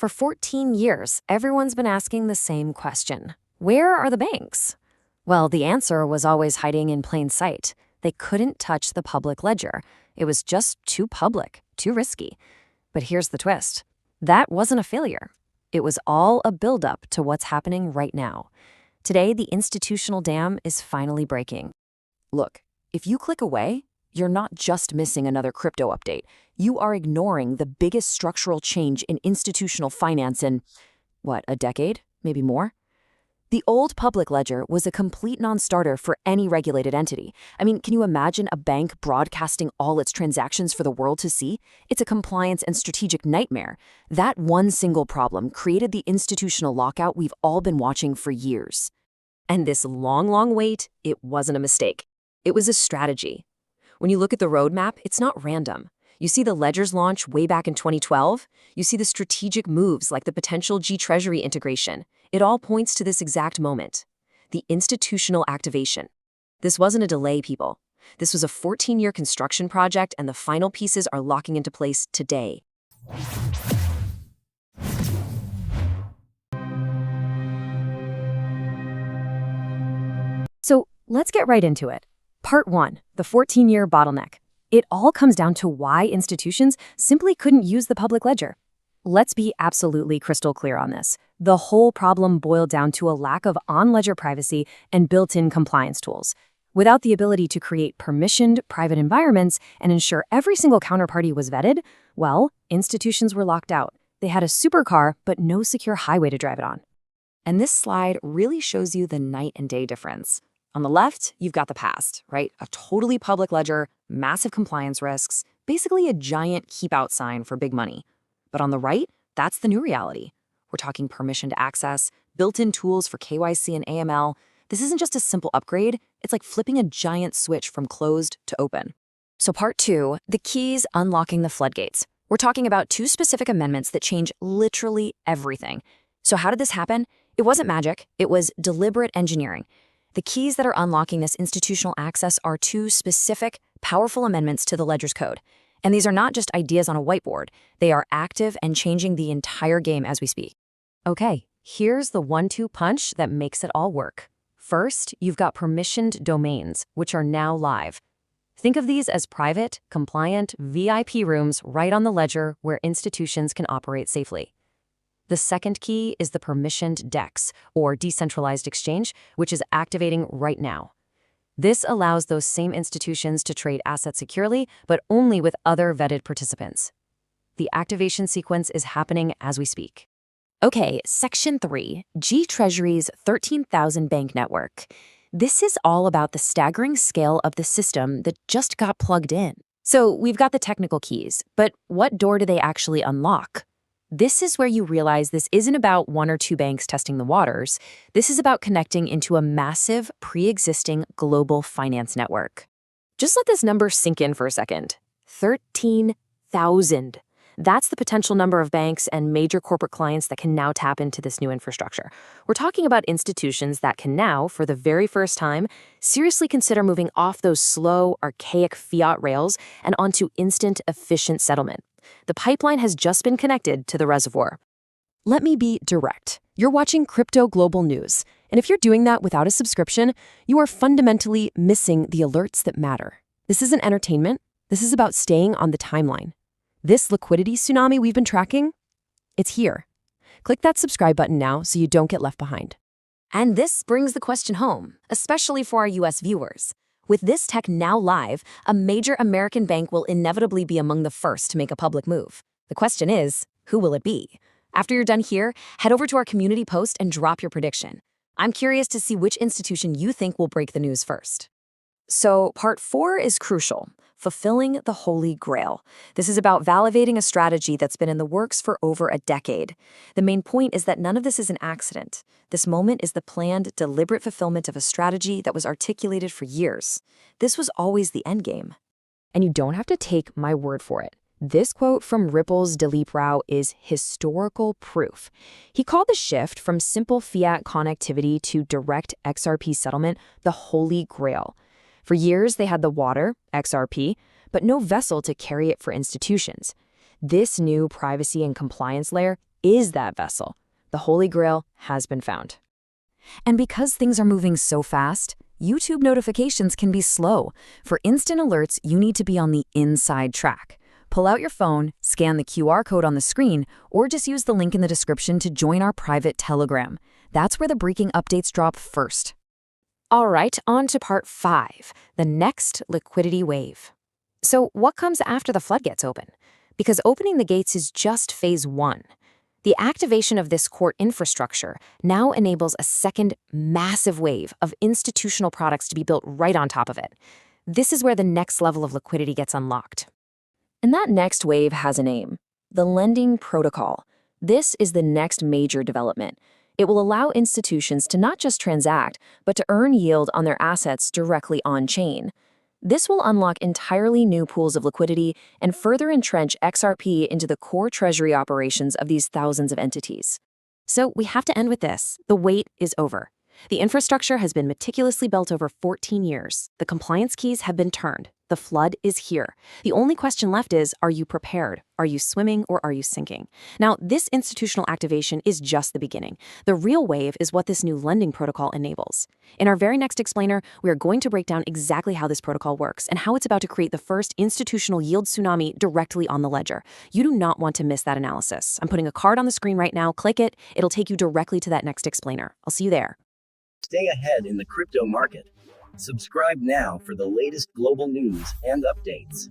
For 14 years, everyone's been asking the same question. Where are the banks? Well, the answer was always hiding in plain sight. They couldn't touch the public ledger. It was just too public, too risky. But here's the twist. That wasn't a failure. It was all a buildup to what's happening right now. Today, the institutional dam is finally breaking. Look, if you click away, you're not just missing another crypto update. You are ignoring the biggest structural change in institutional finance in, a decade? Maybe more? The old public ledger was a complete non-starter for any regulated entity. I mean, can you imagine a bank broadcasting all its transactions for the world to see? It's a compliance and strategic nightmare. That one single problem created the institutional lockout we've all been watching for years. And this long wait, it wasn't a mistake. It was a strategy. When you look at the roadmap, it's not random. You see the ledger's launch way back in 2012. You see the strategic moves like the potential G-Treasury integration. It all points to this exact moment, the institutional activation. This wasn't a delay, people. This was a 14-year construction project, and the final pieces are locking into place today. So let's get right into it. Part 1, the 14-year bottleneck. It all comes down to why institutions simply couldn't use the public ledger. Let's be absolutely crystal clear on this. The whole problem boiled down to a lack of on-ledger privacy and built-in compliance tools. Without the ability to create permissioned private environments and ensure every single counterparty was vetted, well, institutions were locked out. They had a supercar, but no secure highway to drive it on. And this slide really shows you the night and day difference. On the left, you've got the past, right? A totally public ledger, massive compliance risks, basically a giant keep-out sign for big money. But on the right, that's the new reality. We're talking permissioned access, built-in tools for KYC and AML. This isn't just a simple upgrade. It's like flipping a giant switch from closed to open. So part 2, the keys unlocking the floodgates. We're talking about 2 specific amendments that change literally everything. So how did this happen? It wasn't magic. It was deliberate engineering. The keys that are unlocking this institutional access are 2 specific, powerful amendments to the ledger's code. And these are not just ideas on a whiteboard. They are active and changing the entire game as we speak. Okay, here's the 1-2 punch that makes it all work. First, you've got permissioned domains, which are now live. Think of these as private, compliant, VIP rooms right on the ledger where institutions can operate safely. The second key is the permissioned DEX, or decentralized exchange, which is activating right now. This allows those same institutions to trade assets securely, but only with other vetted participants. The activation sequence is happening as we speak. Okay, Section 3, G-Treasury's 13,000 bank network. This is all about the staggering scale of the system that just got plugged in. So we've got the technical keys, but what door do they actually unlock? This is where you realize this isn't about 1 or 2 banks testing the waters. This is about connecting into a massive, pre-existing global finance network. Just let this number sink in for a second. 13,000. That's the potential number of banks and major corporate clients that can now tap into this new infrastructure. We're talking about institutions that can now, for the very first time, seriously consider moving off those slow, archaic fiat rails and onto instant, efficient settlement. The pipeline has just been connected to the reservoir. Let me be direct. You're watching Crypto Global News, and if you're doing that without a subscription, you are fundamentally missing the alerts that matter. This isn't entertainment. This is about staying on the timeline. This liquidity tsunami we've been tracking, it's here. Click that subscribe button now so you don't get left behind. And this brings the question home, especially for our US viewers. With this tech now live, a major American bank will inevitably be among the first to make a public move. The question is, who will it be? After you're done here, head over to our community post and drop your prediction. I'm curious to see which institution you think will break the news first. So part 4 is crucial, fulfilling the Holy Grail. This is about validating a strategy that's been in the works for over a decade. The main point is that none of this is an accident. This moment is the planned, deliberate fulfillment of a strategy that was articulated for years. This was always the endgame. And you don't have to take my word for it. This quote from Ripple's Dilip is historical proof. He called the shift from simple fiat connectivity to direct XRP settlement the Holy Grail. For years, they had the water, XRP, but no vessel to carry it for institutions. This new privacy and compliance layer, is that vessel. The Holy Grail has been found. And because things are moving so fast, YouTube notifications can be slow. For instant alerts, you need to be on the inside track. Pull out your phone, scan the QR code on the screen, or just use the link in the description to join our private Telegram. That's where the breaking updates drop first. All right, on to part 5, the next liquidity wave. So what comes after the floodgates open? Because opening the gates is just phase 1. The activation of this core infrastructure now enables a second massive wave of institutional products to be built right on top of it. This is where the next level of liquidity gets unlocked. And that next wave has a name: the lending protocol. This is the next major development. It will allow institutions to not just transact, but to earn yield on their assets directly on-chain. This will unlock entirely new pools of liquidity and further entrench XRP into the core treasury operations of these thousands of entities. So we have to end with this. The wait is over. The infrastructure has been meticulously built over 14 years. The compliance keys have been turned. The flood is here. The only question left is, are you prepared? Are you swimming or are you sinking? Now, this institutional activation is just the beginning. The real wave is what this new lending protocol enables. In our very next explainer, we are going to break down exactly how this protocol works and how it's about to create the first institutional yield tsunami directly on the ledger. You do not want to miss that analysis. I'm putting a card on the screen right now. Click it. It'll take you directly to that next explainer. I'll see you there. Stay ahead in the crypto market. Subscribe now for the latest global news and updates.